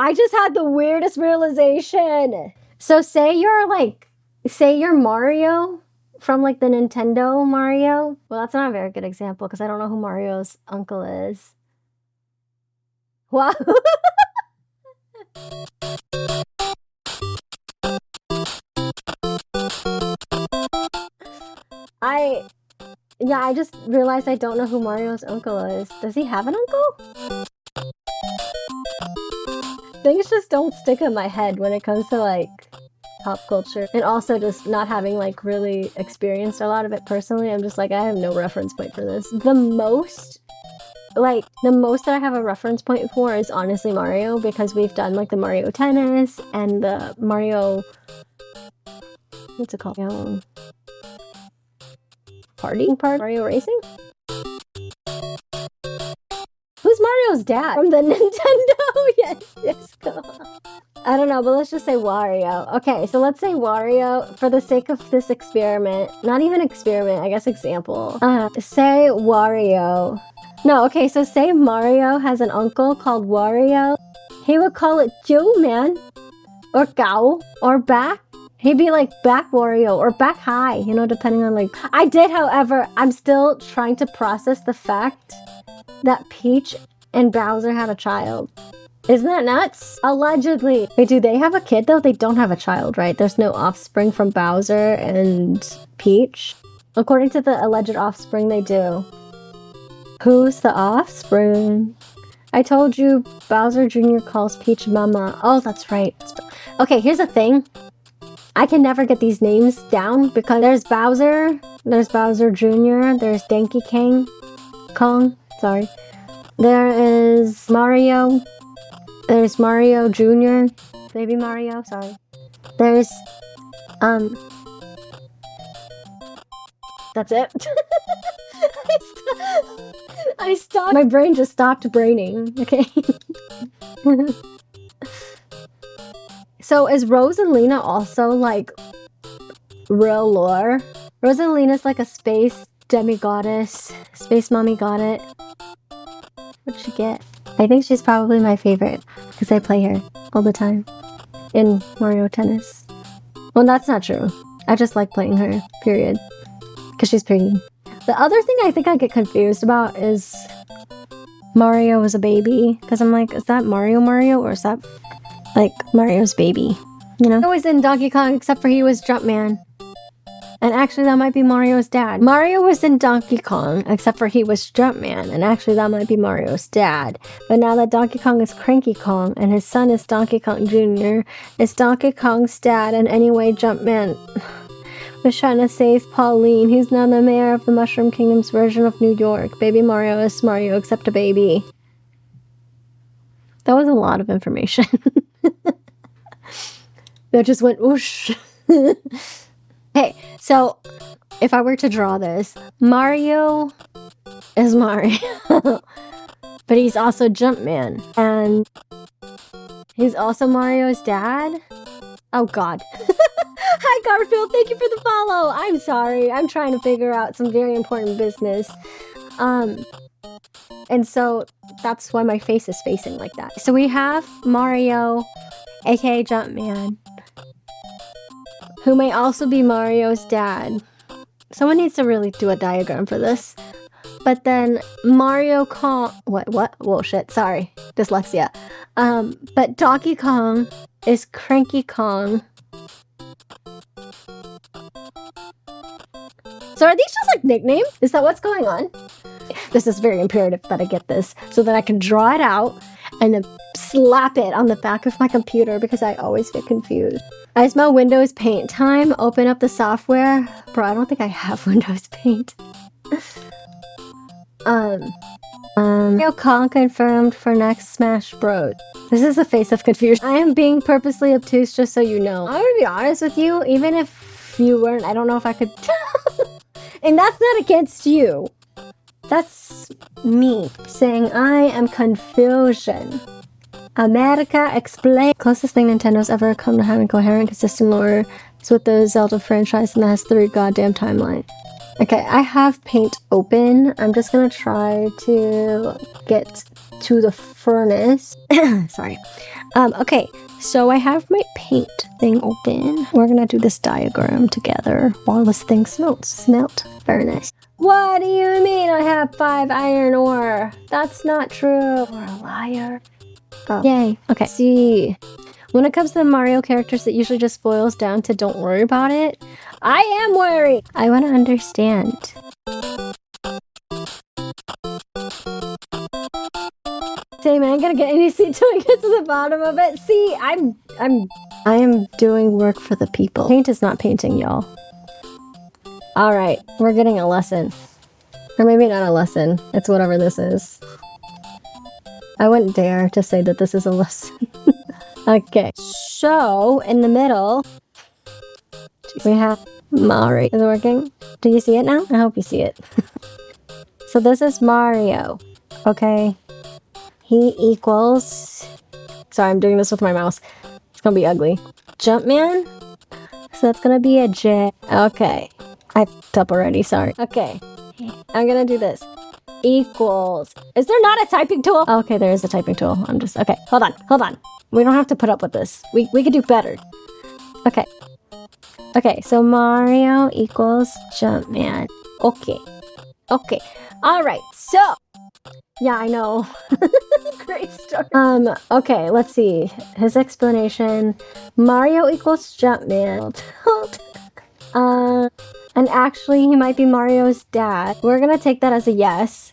I just had the weirdest realization. So say you're Mario from like the Nintendo Mario. Well, that's not a very good example because I don't know who Mario's uncle is. Wow. I just realized I don't know who Mario's uncle is. Does he have an uncle? Things just don't stick in my head when it comes to like pop culture, and also just not having like really experienced a lot of it personally. I'm just like, I have no reference point for this. The most that I have a reference point for is honestly Mario, because we've done like the Mario Tennis and the Mario, what's it called? Mario Racing? Who's Mario's dad? From the Nintendo? Yes, go on. I don't know, but let's just say Wario. Okay, so let's say Wario, for the sake of this experiment, not even experiment, I guess example. Say Wario. No, okay, so say Mario has an uncle called Wario. He would call it Joe, man. Or Gao. Or back. He'd be like back Wario or back high, you know, depending on like... I did, however, I'm still trying to process the fact that Peach and Bowser had a child. Isn't that nuts? Allegedly. Wait, do they have a kid though? They don't have a child, right? There's no offspring from Bowser and Peach. According to the alleged offspring, they do. Who's the offspring? I told you Bowser Jr. calls Peach Mama. Oh, that's right. Okay, here's the thing. I can never get these names down because there's Bowser Jr., there's Donkey Kong, sorry. There is Mario, there's Mario Jr., Baby Mario, sorry. There's, that's it. I stopped, my brain just stopped braining, okay? So is Rosalina also like real lore? Rosalina's like a space demigoddess. Space mommy got it. What'd she get? I think she's probably my favorite because I play her all the time in Mario Tennis. Well, that's not true. I just like playing her, period. Because she's pretty. The other thing I think I get confused about is Mario as a baby. Because I'm like, is that Mario or is that like Mario's baby? You know? I was in Donkey Kong except for he was Jumpman. And actually that might be Mario's dad. Mario was in Donkey Kong except for he was Jumpman. And actually that might be Mario's dad. But now that Donkey Kong is Cranky Kong and his son is Donkey Kong Jr., is Donkey Kong's dad and anyway Jumpman was trying to save Pauline, who's now the mayor of the Mushroom Kingdom's version of New York. Baby Mario is Mario except a baby. That was a lot of information. That just went whoosh. Hey, so if I were to draw this, Mario is Mario. But he's also Jumpman. And he's also Mario's dad? Oh god. Hi Garfield, thank you for the follow. I'm sorry, I'm trying to figure out some very important business. And so that's why my face is facing like that. So we have Mario, aka Jumpman, who may also be Mario's dad. Someone needs to really do a diagram for this. But then Mario Kong... What? Whoa, shit, sorry. Dyslexia. But Donkey Kong is Cranky Kong. So are these just like nicknames? Is that what's going on? This is very imperative that I get this so that I can draw it out and then slap it on the back of my computer because I always get confused. As my Windows Paint time, open up the software. Bro, I don't think I have Windows Paint. Mario Kong confirmed for next Smash Bros. This is the face of confusion. I am being purposely obtuse just so you know. I'm gonna be honest with you, even if you weren't, I don't know if I could... And that's not against you. That's me saying I am confusion. America, explain. Closest thing Nintendo's ever come to having coherent, consistent lore is with the Zelda franchise, and that has 3 goddamn timelines. Okay, I have Paint open. I'm just gonna try to get to the furnace. Sorry. Okay, so I have my paint thing open. We're gonna do this diagram together while this thing smelts. Smelt furnace. What do you mean I have 5 iron ore? That's not true. You're a liar. Oh. Yay. Okay. See, when it comes to Mario characters, it usually just boils down to don't worry about it. I am worried. I want to understand. Same, I ain't gonna get any seat till I get to the bottom of it. See, I am doing work for the people. Paint is not painting, y'all. All right, we're getting a lesson. Or maybe not a lesson. It's whatever this is. I wouldn't dare to say that this is a lesson. Okay, so in the middle, we have Mario. Is it working? Do you see it now? I hope you see it. So this is Mario, okay? He equals... Sorry, I'm doing this with my mouse. It's gonna be ugly. Jumpman? So that's gonna be a J. Okay. I f***ed up already, sorry. Okay. I'm gonna do this. Equals... Is there not a typing tool? Okay, there is a typing tool. I'm just... Okay, hold on. We don't have to put up with this. We could do better. Okay. Okay, so Mario equals Jumpman. Okay. Okay. Alright, so... Yeah, I know. Great story. Okay, let's see. His explanation. Mario equals Jumpman. And actually, he might be Mario's dad. We're gonna take that as a yes.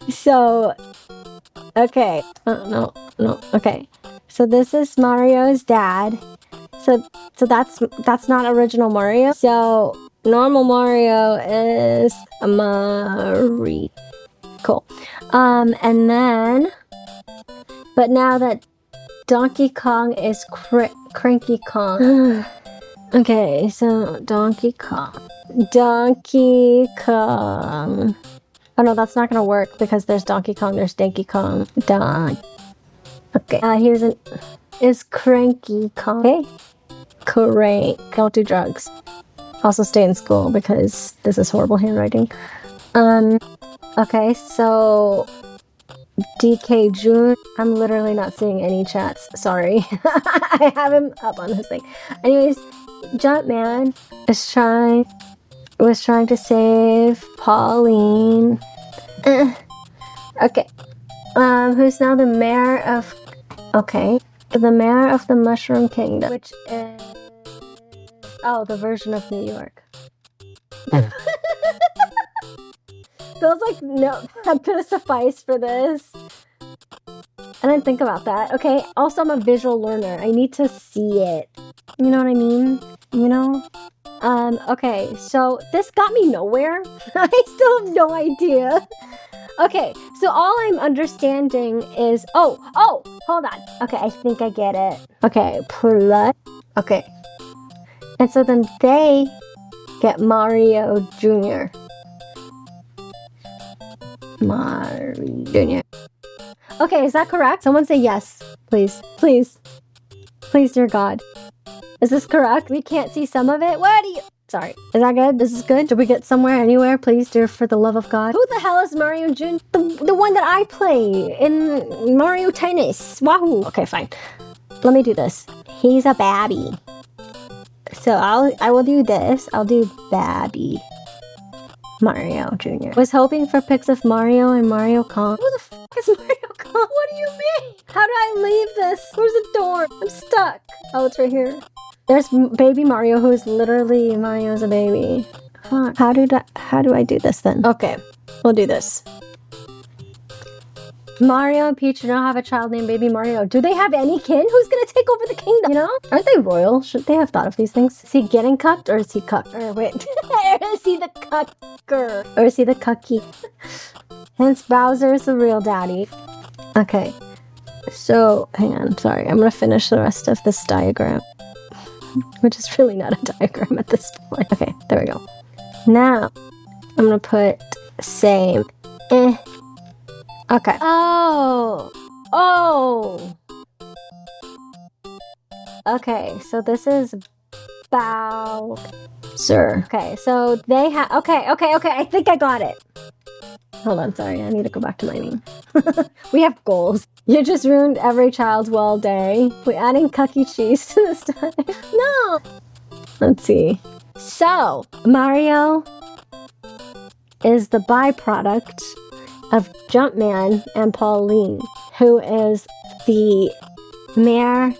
So, okay. No. Okay. So this is Mario's dad. So that's not original Mario. So normal Mario is Mario. Cool. And then, but now that Donkey Kong is Cranky Kong. Okay, so Donkey Kong. Oh no, that's not gonna work because there's Donkey Kong, there's Donkey Kong. Okay, is Cranky Kong. Okay, don't do drugs. Also stay in school because this is horrible handwriting. Okay, so DK June. I'm literally not seeing any chats. Sorry. I have him up on this thing. Anyways, Jumpman was trying to save Pauline. Okay. Who's now the mayor of... Okay. The mayor of the Mushroom Kingdom, which is... Oh, the version of New York. Feels like, no, that could have sufficed for this. I didn't think about that. Okay, also I'm a visual learner. I need to see it. You know what I mean? You know? Okay, so this got me nowhere. I still have no idea. Okay, so all I'm understanding is... Oh, hold on. Okay, I think I get it. Okay, plus... Okay. And so then they get Mario Jr. Mario Jr. Okay, is that correct? Someone say yes, please. Please. Please, dear God. Is this correct? We can't see some of it? What do you... Sorry. Is that good? This is good? Did we get somewhere, anywhere? Please, dear, for the love of God. Who the hell is Mario Jr.? The one that I play in Mario Tennis. Wahoo. Okay, fine. Let me do this. He's a babby. So I will do this. I'll do babby. Mario Jr. Was hoping for pics of Mario and Mario Kong. Who the f*** is Mario Kong? What do you mean? How do I leave this? Where's the door? I'm stuck. Oh, it's right here. There's baby Mario, who is literally Mario's a baby. Fuck. How do I do this then? Okay, we'll do this. Mario and Peach now have a child named Baby Mario. Do they have any kin? Who's gonna take over the kingdom? You know? Aren't they royal? Should they have thought of these things? Is he getting cucked or is he cucked? Or wait, is he the cucker? Or is he the cucky? Hence Bowser is the real daddy. Okay. So, hang on, sorry. I'm gonna finish the rest of this diagram. Which is really not a diagram at this point. Okay, there we go. Now, I'm gonna put same. Okay. Oh! Okay, so this is Bowser. Okay, so they have... Okay, I think I got it. Hold on, sorry, I need to go back to mining. We have goals. You just ruined every child's well day. We're adding cookie cheese to this time. No! Let's see. So, Mario is the byproduct of Jumpman and Pauline, who is the mayor,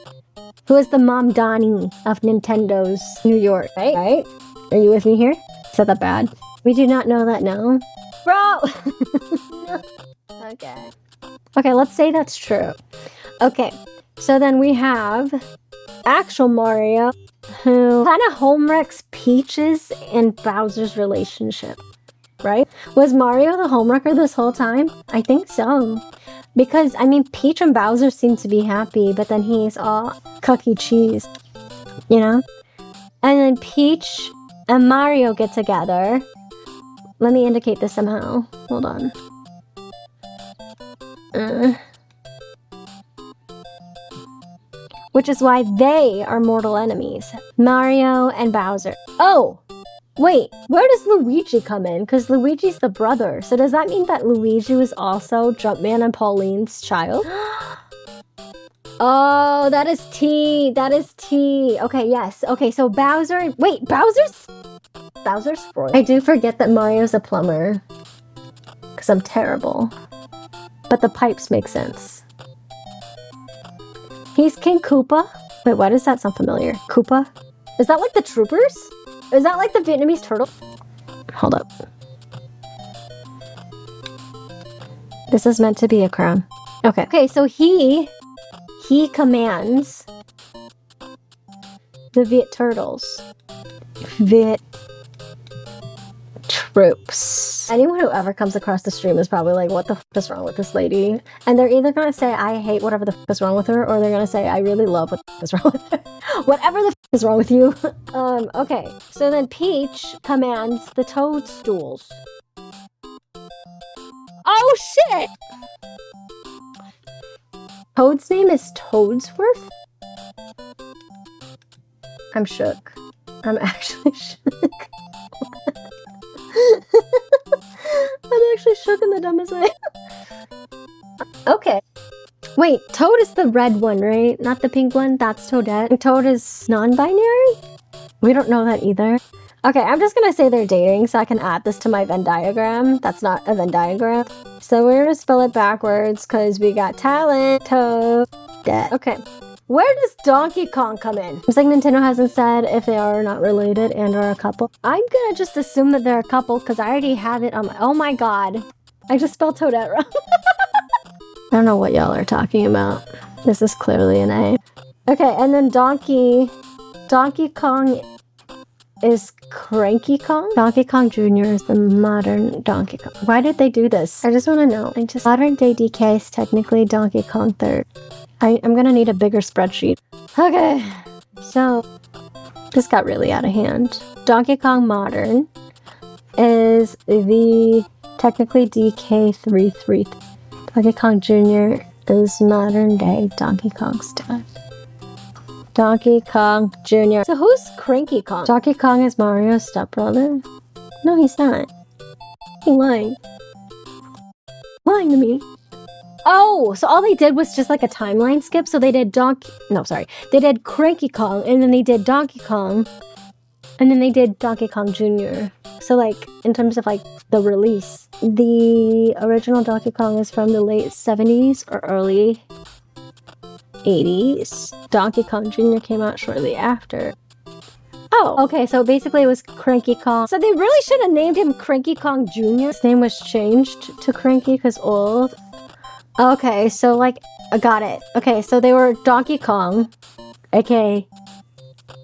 who is the Mom Donnie of Nintendo's New York, right? Right? Are you with me here? Said that bad. We do not know that now. Bro! No. Okay. Okay, let's say that's true. Okay, so then we have actual Mario, who kind of homewrecks Peach's and Bowser's relationship, right? Was Mario the homewrecker this whole time? I think so. Because, I mean, Peach and Bowser seem to be happy, but then he's all cookie cheese, you know? And then Peach and Mario get together. Let me indicate this somehow. Hold on. Which is why they are mortal enemies. Mario and Bowser. Oh! Wait, where does Luigi come in? Because Luigi's the brother. So does that mean that Luigi was also Jumpman and Pauline's child? Oh, that is T. That is T. Okay, yes. Okay, so Bowser... Wait, Bowser's spoiled. I do forget that Mario's a plumber. Because I'm terrible. But the pipes make sense. He's King Koopa. Wait, why does that sound familiar? Koopa? Is that like the Troopers? Is that like the Vietnamese turtle? Hold up. This is meant to be a crown. Okay. Okay, so he commands the Viet Turtles. Viet troops. Anyone who ever comes across the stream is probably like, what the f is wrong with this lady? And they're either gonna say, I hate whatever the f is wrong with her, or they're gonna say, I really love what the f is wrong with her. Whatever the f is wrong with you. Okay. So then Peach commands the Toadstools. Oh shit! Toad's name is Toadsworth? I'm shook. I'm actually shook. I'm actually shook in the dumbest way. Okay. Wait, Toad is the red one, right? Not the pink one? That's Toadette. And Toad is non-binary? We don't know that either. Okay, I'm just gonna say they're dating so I can add this to my Venn diagram. That's not a Venn diagram. So we're gonna spell it backwards because we got talent, Toadette. Okay. Where does Donkey Kong come in? It's like Nintendo hasn't said if they are or not related and or a couple. I'm gonna just assume that they're a couple because I already have it on my... Oh my god. I just spelled Toadette wrong. I don't know what y'all are talking about. This is clearly an A. Okay, and then Donkey Kong is Cranky Kong? Donkey Kong Jr. is the modern Donkey Kong. Why did they do this? I just want to know. Modern day DK is technically Donkey Kong 3rd. I'm gonna need a bigger spreadsheet. Okay, so this got really out of hand. Donkey Kong Modern is the technically DK33. Donkey Kong Jr. is modern day Donkey Kong stuff. Donkey Kong Jr. So who's Cranky Kong? Donkey Kong is Mario's stepbrother? No, he's not. He's lying. Lying to me. Oh, so all they did was just like a timeline skip. So they did they did Cranky Kong, and then they did Donkey Kong, and then they did Donkey Kong Jr. So like, in terms of like the release, the original Donkey Kong is from the late 70s or early 80s. Donkey Kong Jr. came out shortly after. Oh, okay, so basically it was Cranky Kong. So they really should have named him Cranky Kong Jr. His name was changed to Cranky because old. Okay, so like, I got it. Okay, so they were Donkey Kong, aka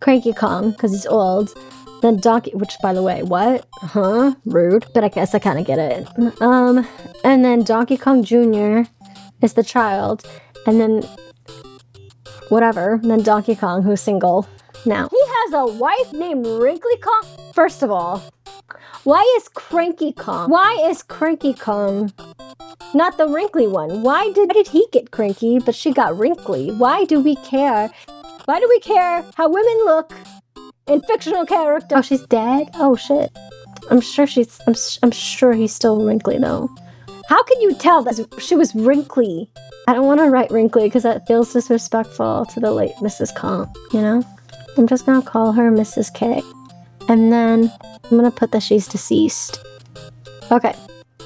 Cranky Kong, because he's old. Then Donkey, which by the way, what? Huh? Rude. But I guess I kind of get it. And then Donkey Kong Jr. is the child. And then, whatever. And then Donkey Kong, who's single now. He has a wife named Wrinkly Kong? First of all, why is Cranky Kong not the wrinkly one? Why did he get cranky, but she got wrinkly? Why do we care? Why do we care how women look in fictional characters? Oh, she's dead? Oh, shit. I'm sure he's still wrinkly, though. How can you tell that she was wrinkly? I don't want to write wrinkly because that feels disrespectful to the late Mrs. Kong, you know? I'm just gonna call her Mrs. K. And then I'm gonna put that she's deceased. Okay.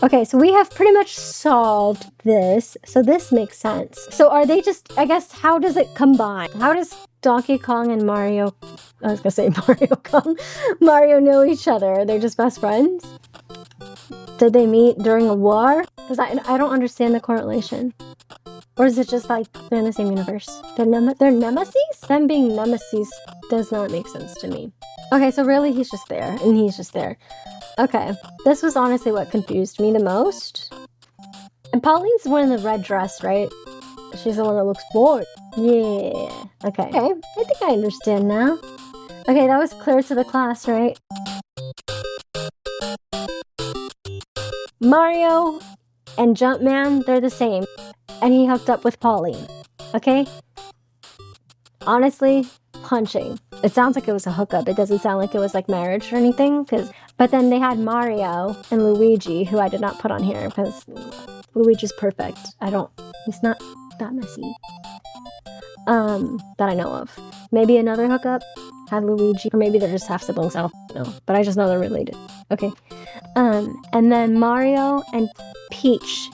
Okay, so we have pretty much solved this. So this makes sense. So are they just, I guess, how does it combine? How does Donkey Kong and Mario, I was gonna say Mario Kong, Mario know each other? They're just best friends? Did they meet during a war? Because I don't understand the correlation. Or is it just like they're in the same universe? They're nemesis? Them being nemesis does not make sense to me. Okay, so really he's just there, and he's just there. Okay, this was honestly what confused me the most. And Pauline's one in the red dress, right? She's the one that looks bored. Yeah. Okay. Okay, I think I understand now. Okay, that was clear to the class, right? Mario and Jumpman, they're the same. And he hooked up with Pauline. Okay? Honestly, punching. It sounds like it was a hookup. It doesn't sound like it was like marriage or anything. But then they had Mario and Luigi, who I did not put on here because Luigi's perfect. He's not that messy. That I know of. Maybe another hookup had Luigi, or maybe they're just half siblings. I don't know. But I just know they're related. Okay. And then Mario and Peach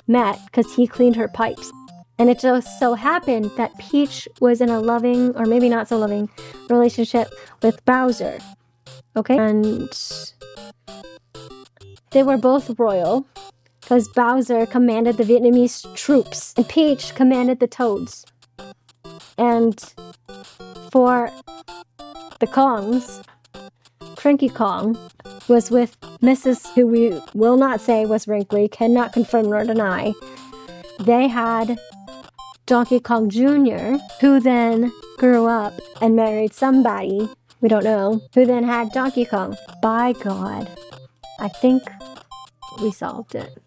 met because he cleaned her pipes. And it just so happened that Peach was in a loving, or maybe not so loving, relationship with Bowser. Okay? And they were both royal because Bowser commanded the Vietnamese troops and Peach commanded the Toads. And for the Kongs, Cranky Kong was with Mrs., who we will not say was wrinkly, cannot confirm nor deny. They had Donkey Kong Jr., who then grew up and married somebody, we don't know, who then had Donkey Kong. By God, I think we solved it.